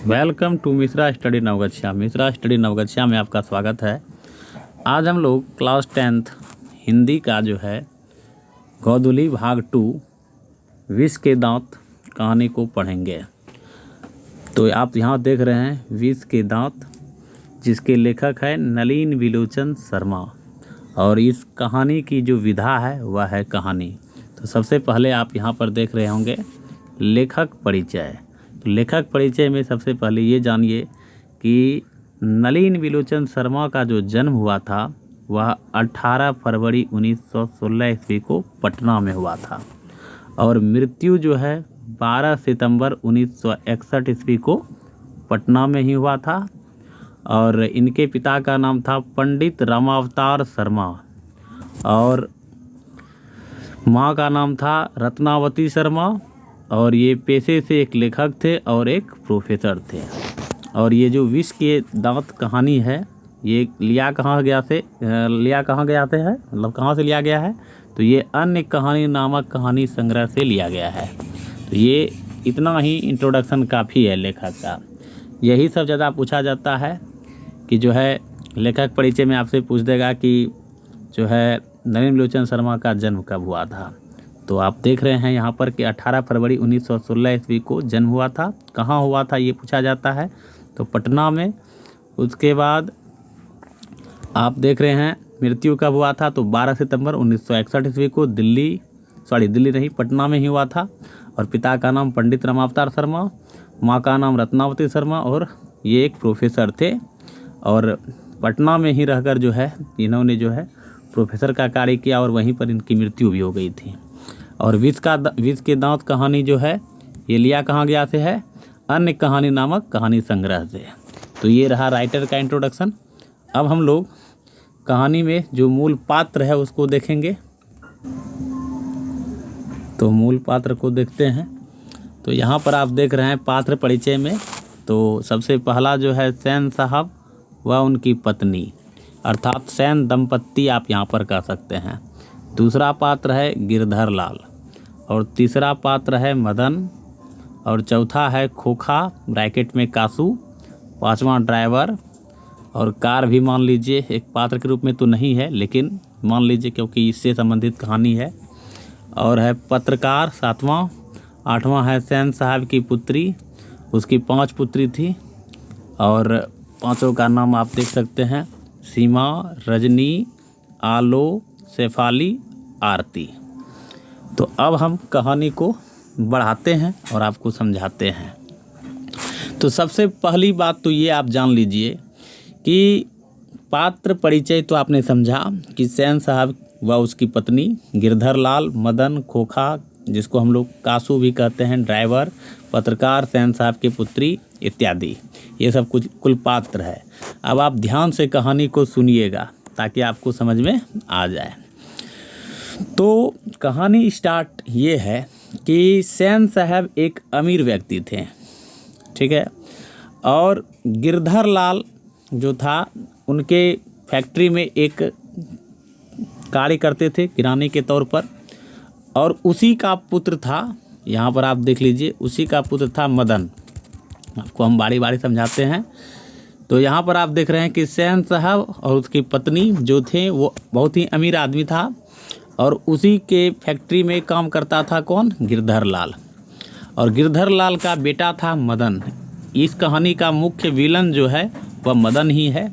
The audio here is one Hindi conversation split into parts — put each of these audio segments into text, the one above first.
Welcome to Mishra study Navgachhia. Mishra study Navgachhia में आपका स्वागत है। आज हम लोग क्लास 10th हिंदी का जो है गोधुली भाग 2 विष के दांत कहानी को पढ़ेंगे। तो आप यहाँ देख रहे हैं विष के दांत, जिसके लेखक है नलिन विलोचन शर्मा, और इस कहानी की जो विधा है वह है कहानी। तो सबसे पहले आप यहाँ पर देख रहे होंगे लेखक परिचय। तो लेखक परिचय में सबसे पहले ये जानिए कि नलिन विलोचन शर्मा का जो जन्म हुआ था वह 18 फरवरी 1916 ईस्वी को पटना में हुआ था, और मृत्यु जो है 12 सितंबर 1961 ईस्वी को पटना में ही हुआ था। और इनके पिता का नाम था पंडित रामावतार शर्मा, और माँ का नाम था रत्नावती शर्मा, और ये पेशे से एक लेखक थे और एक प्रोफेसर थे। और ये जो विष के दांत कहानी है ये लिया कहाँ गया से है, मतलब कहाँ से लिया गया है, तो ये अन्य कहानी नामक कहानी संग्रह से लिया गया है। तो ये इतना ही इंट्रोडक्शन काफ़ी है लेखक का। यही सब ज़्यादा पूछा जाता है कि जो है लेखक परिचय में आपसे पूछ देगा कि जो है नलिन विलोचन शर्मा का जन्म कब हुआ था। तो आप देख रहे हैं यहाँ पर कि 18 फरवरी 1916 ईस्वी को जन्म हुआ था। कहाँ हुआ था ये पूछा जाता है, तो पटना में। उसके बाद आप देख रहे हैं मृत्यु कब हुआ था, तो 12 सितंबर 1961 ईस्वी को दिल्ली नहीं, पटना में ही हुआ था। और पिता का नाम पंडित रामावतार शर्मा, माँ का नाम रत्नावती शर्मा, और ये एक प्रोफेसर थे। और पटना में ही रहकर जो है इन्होंने जो है प्रोफेसर का कार्य किया, और वहीं पर इनकी मृत्यु भी हो गई थी। और विष के दांत कहानी जो है ये लिया कहाँ गया से है, अन्य कहानी नामक कहानी संग्रह से। तो ये रहा राइटर का इंट्रोडक्शन। अब हम लोग कहानी में जो मूल पात्र है उसको देखेंगे। तो मूल पात्र को देखते हैं। तो यहाँ पर आप देख रहे हैं पात्र परिचय में, तो सबसे पहला जो है सेन साहब व उनकी पत्नी, अर्थात सेन दंपत्ति आप यहाँ पर कह सकते हैं। दूसरा पात्र है गिरधर लाल, और तीसरा पात्र है मदन, और चौथा है खोखा ब्रैकेट में कासू, पांचवा ड्राइवर, और कार भी मान लीजिए एक पात्र के रूप में तो नहीं है लेकिन मान लीजिए क्योंकि इससे संबंधित कहानी है। और है पत्रकार सातवां, आठवां है सेन साहब की पुत्री, उसकी 5 पुत्री थी, और पांचों का नाम आप देख सकते हैं सीमा, रजनी, आलो, शेफाली, आरती। तो अब हम कहानी को बढ़ाते हैं और आपको समझाते हैं। तो सबसे पहली बात तो ये आप जान लीजिए कि पात्र परिचय तो आपने समझा कि सेन साहब व उसकी पत्नी, गिरधर लाल, मदन, खोखा जिसको हम लोग कासू भी कहते हैं, ड्राइवर, पत्रकार, सेन साहब की पुत्री इत्यादि, ये सब कुछ कुल पात्र है। अब आप ध्यान से कहानी को सुनिएगा ताकि आपको समझ में आ जाए। तो कहानी स्टार्ट ये है कि सेन साहब एक अमीर व्यक्ति थे, ठीक है, और गिरधर लाल जो था उनके फैक्ट्री में एक कार्य करते थे किरानी के तौर पर, और उसी का पुत्र था, यहाँ पर आप देख लीजिए, उसी का पुत्र था मदन। आपको हम बारी बारी समझाते हैं। तो यहाँ पर आप देख रहे हैं कि सेन साहब और उसकी पत्नी जो थे वो बहुत ही अमीर आदमी था, और उसी के फैक्ट्री में काम करता था कौन, गिरधर लाल, और गिरधर लाल का बेटा था मदन। इस कहानी का मुख्य विलन जो है वह मदन ही है।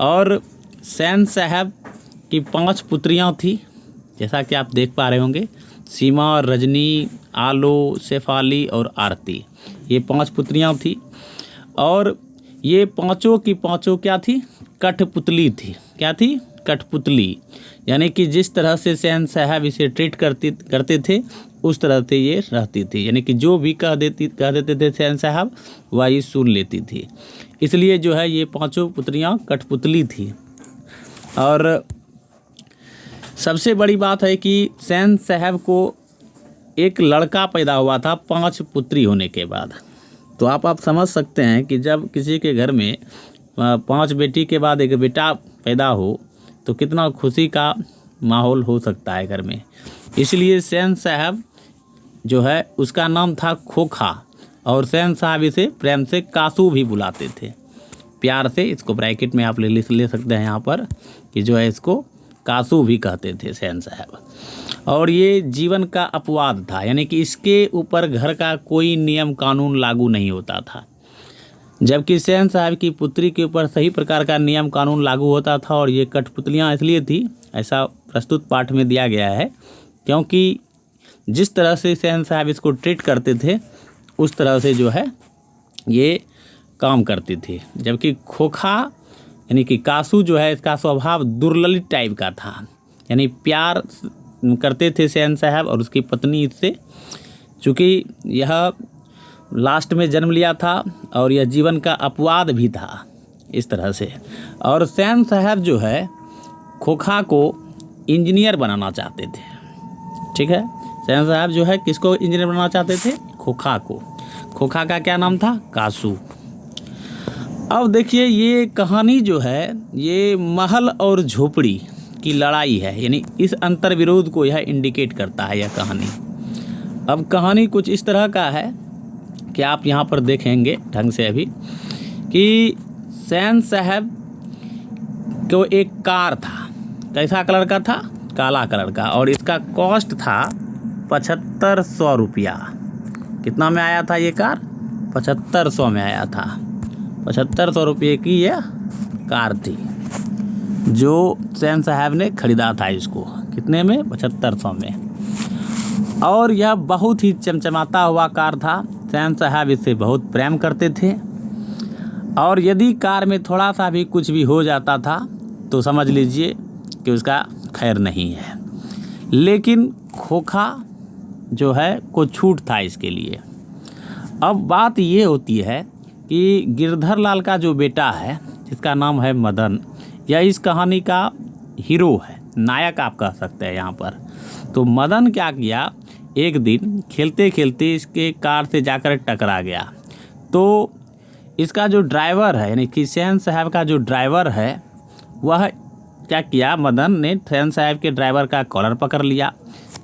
और सेन साहब की 5 पुत्रियां थी, जैसा कि आप देख पा रहे होंगे, सीमा, रजनी, आलो, शेफाली और आरती, ये 5 पुत्रियां थी। और ये पांचों की पांचों क्या थी, कठपुतली थी। क्या थी, कठपुतली, यानी कि जिस तरह से सेन साहब इसे ट्रीट करते थे उस तरह से ये रहती थी, यानी कि जो भी कह देते थे सेन साहब वह ये सुन लेती थी। इसलिए जो है ये 5 पुत्रियां कठपुतली थी। और सबसे बड़ी बात है कि सेन साहब को एक लड़का पैदा हुआ था 5 पुत्री होने के बाद। तो आप समझ सकते हैं कि जब किसी के घर में 5 बेटी के बाद एक बेटा पैदा हो तो कितना खुशी का माहौल हो सकता है घर में। इसलिए सेन साहब जो है उसका नाम था खोखा, और सैन साहब इसे प्रेम से कासू भी बुलाते थे, प्यार से। इसको ब्रैकेट में आप ले सकते हैं यहाँ पर कि जो है इसको कासू भी कहते थे सैन साहब। और ये जीवन का अपवाद था, यानी कि इसके ऊपर घर का कोई नियम कानून लागू नहीं होता था, जबकि सैन साहब की पुत्री के ऊपर सही प्रकार का नियम कानून लागू होता था। और ये कठपुतलियाँ इसलिए थी, ऐसा प्रस्तुत पाठ में दिया गया है, क्योंकि जिस तरह से सैन साहब इसको ट्रीट करते थे उस तरह से जो है ये काम करती थी। जबकि खोखा यानी कि कासू जो है इसका स्वभाव दुर्ललित टाइप का था, यानी प्यार करते थे सैन साहब और उसकी पत्नी इससे, चूँकि यह लास्ट में जन्म लिया था और यह जीवन का अपवाद भी था इस तरह से। और सैन साहब जो है खोखा को इंजीनियर बनाना चाहते थे, ठीक है। सैन साहब जो है किसको इंजीनियर बनाना चाहते थे? खोखा को। खोखा का क्या नाम था? कासू। अब देखिए ये कहानी जो है ये महल और झोपड़ी की लड़ाई है, यानी इस अंतर विरोध को यह इंडिकेट करता है यह कहानी। अब कहानी कुछ इस तरह का है कि आप यहाँ पर देखेंगे ढंग से अभी कि सैन साहब को एक कार था, कैसा कलर का था? काला कलर का, और इसका कॉस्ट था 7500 रुपया। कितना में आया था ये कार? 7500 में आया था। 7500 रुपये की यह कार थी जो सैन साहब ने खरीदा था इसको। कितने में? 7500 में। और यह बहुत ही चमचमाता हुआ कार था। सैन साहब इससे बहुत प्रेम करते थे, और यदि कार में थोड़ा सा भी कुछ भी हो जाता था तो समझ लीजिए कि उसका खैर नहीं है। लेकिन खोखा जो है को छूट था इसके लिए। अब बात ये होती है कि गिरधर लाल का जो बेटा है जिसका नाम है मदन, यह इस कहानी का हीरो है, नायक आप कह सकते हैं यहाँ पर। तो मदन क्या किया, एक दिन खेलते खेलते इसके कार से जाकर टकरा गया। तो इसका जो ड्राइवर है यानी कि सैन साहब का जो ड्राइवर है वह क्या किया, मदन ने सैन साहब के ड्राइवर का कॉलर पकड़ लिया,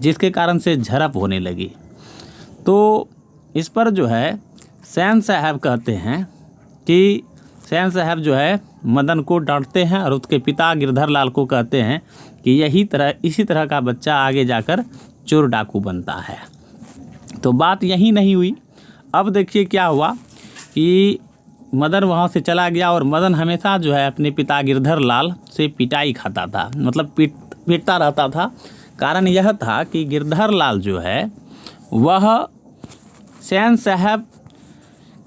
जिसके कारण से झड़प होने लगी। तो इस पर जो है सैन साहब कहते हैं कि सैन साहब जो है मदन को डांटते हैं और उसके पिता गिरधर लाल को कहते हैं कि इसी तरह का बच्चा आगे जाकर चोर डाकू बनता है। तो बात यही नहीं हुई। अब देखिए क्या हुआ कि मदन वहाँ से चला गया, और मदन हमेशा जो है अपने पिता गिरधर लाल से पिटाई खाता था, मतलब पीटता रहता था। कारण यह था कि गिरधर लाल जो है वह सैन साहब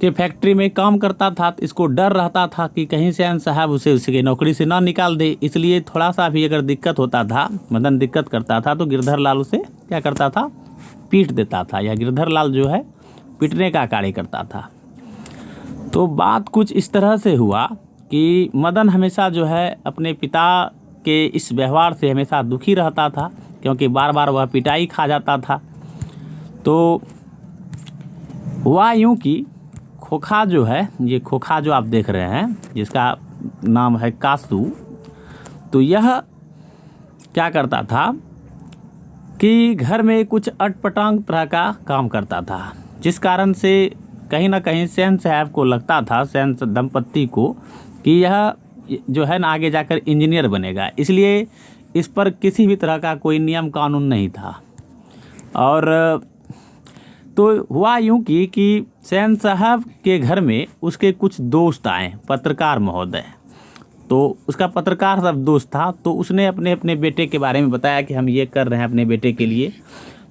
के फैक्ट्री में काम करता था। इसको डर रहता था कि कहीं सैन साहब उसे उसकी नौकरी से ना निकाल दे, इसलिए थोड़ा सा भी अगर दिक्कत होता था, मदन दिक्कत करता था, तो गिरधर लाल उसे क्या करता था? पीट देता था, या गिरधर लाल जो है पीटने का कार्य करता था। तो बात कुछ इस तरह से हुआ कि मदन हमेशा जो है अपने पिता के इस व्यवहार से हमेशा दुखी रहता था, क्योंकि बार बार वह पिटाई खा जाता था। तो हुआ यूँ कि खोखा जो है, ये खोखा जो आप देख रहे हैं जिसका नाम है कासू, तो यह क्या करता था कि घर में कुछ अटपटांग तरह का काम करता था, जिस कारण से कहीं ना कहीं सैन साहब को लगता था, सैन दंपत्ति को, कि यह जो है ना आगे जाकर इंजीनियर बनेगा, इसलिए इस पर किसी भी तरह का कोई नियम कानून नहीं था। और तो हुआ यूँ कि सैन साहब के घर में उसके कुछ दोस्त आए, पत्रकार महोदय। तो उसका पत्रकार सब दोस्त था, तो उसने अपने अपने बेटे के बारे में बताया कि हम ये कर रहे हैं अपने बेटे के लिए।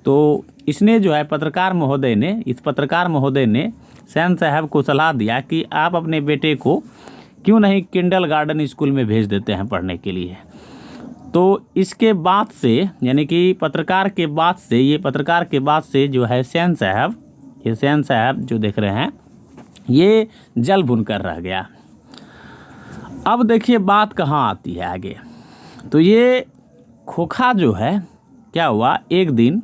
तो इसने जो है इस पत्रकार महोदय ने सैन साहब को सलाह दिया कि आप अपने बेटे को क्यों नहीं किंडरगार्टन स्कूल में भेज देते हैं पढ़ने के लिए। तो इसके बाद से, यानी कि पत्रकार के बाद से जो है सैन साहब जो देख रहे हैं ये जल भुन कर रह गया। अब देखिए बात कहाँ आती है आगे। तो ये खोखा जो है क्या हुआ, एक दिन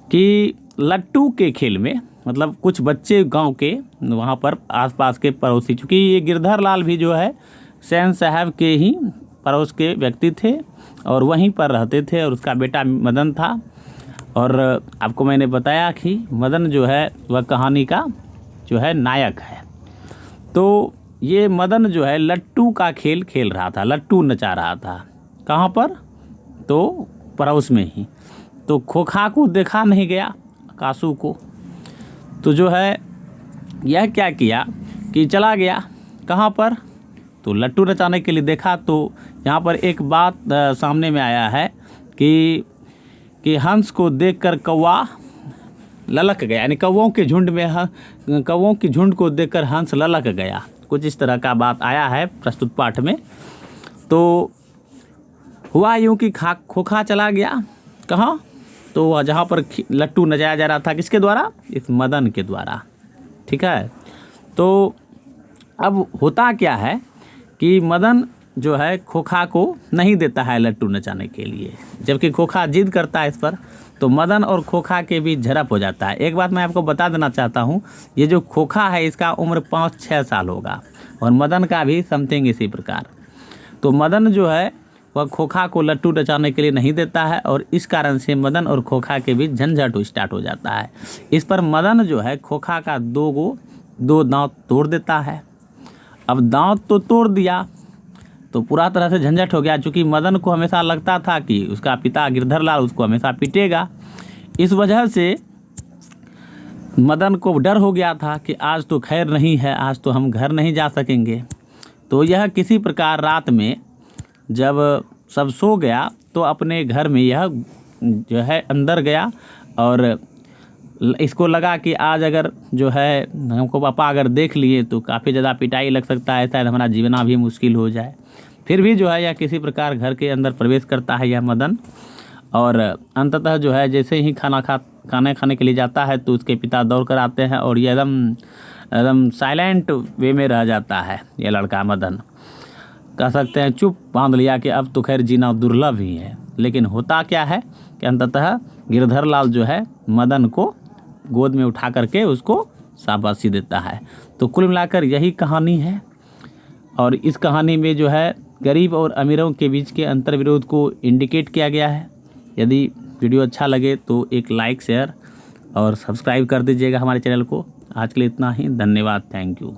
कि लट्टू के खेल में, मतलब कुछ बच्चे गांव के वहाँ पर आसपास के पड़ोसी, चूँकि ये गिरधर लाल भी जो है सैन साहब के ही पड़ोस के व्यक्ति थे और वहीं पर रहते थे, और उसका बेटा मदन था। और आपको मैंने बताया कि मदन जो है वह कहानी का जो है नायक है। तो ये मदन जो है लट्टू का खेल खेल रहा था, लट्टू नचा रहा था। कहाँ पर? तो पड़ोस में ही। तो खोखा को देखा नहीं गया, कासू को। तो जो है यह क्या किया कि चला गया कहाँ पर? तो लट्टू नचाने के लिए देखा। तो यहाँ पर एक बात सामने में आया है कि हंस को देखकर कौवा ललक गया, यानी कौवों के झुंड में कौवों की झुंड को देखकर हंस ललक गया। कुछ इस तरह का बात आया है प्रस्तुत पाठ में। तो हुआ यूँ कि खोखा चला गया कहाँ? तो जहाँ पर लट्टू नचाया जा रहा था, किसके द्वारा? इस मदन के द्वारा। ठीक है। तो अब होता क्या है कि मदन जो है खोखा को नहीं देता है लट्टू नचाने के लिए, जबकि खोखा जिद करता है इस पर। तो मदन और खोखा के बीच झड़प हो जाता है। एक बात मैं आपको बता देना चाहता हूँ, ये जो खोखा है इसका उम्र 5-6 साल होगा और मदन का भी समथिंग इसी प्रकार। तो मदन जो है वह खोखा को लट्टू नचाने के लिए नहीं देता है और इस कारण से मदन और खोखा के बीच झंझट स्टार्ट हो जाता है। इस पर मदन जो है खोखा का दो दांत तोड़ देता है। अब दांत तो तोड़ दिया तो पूरा तरह से झंझट हो गया, चूँकि मदन को हमेशा लगता था कि उसका पिता गिरधर लाल उसको हमेशा पीटेगा। इस वजह से मदन को डर हो गया था कि आज तो खैर नहीं है, आज तो हम घर नहीं जा सकेंगे। तो यह किसी प्रकार रात में जब सब सो गया तो अपने घर में यह जो है अंदर गया और इसको लगा कि आज अगर जो है हमको पापा अगर देख लिए तो काफ़ी ज़्यादा पिटाई लग सकता है, शायद हमारा जीना भी मुश्किल हो जाए। फिर भी जो है यह किसी प्रकार घर के अंदर प्रवेश करता है यह मदन, और अंततः जो है जैसे ही खाना खाने के लिए जाता है तो उसके पिता दौड़ कर आते हैं और ये एकदम साइलेंट वे में रह जाता है ये लड़का मदन। कह सकते हैं चुप बांध लिया कि अब तो खैर जीना दुर्लभ ही है। लेकिन होता क्या है कि अंततः गिरधर लाल जो है मदन को गोद में उठा करके उसको शाबाशी देता है। तो कुल मिलाकर यही कहानी है और इस कहानी में जो है गरीब और अमीरों के बीच के अंतर विरोध को इंडिकेट किया गया है। यदि वीडियो अच्छा लगे तो एक लाइक शेयर और सब्सक्राइब कर दीजिएगा हमारे चैनल को। आज के लिए इतना ही, धन्यवाद, थैंक यू।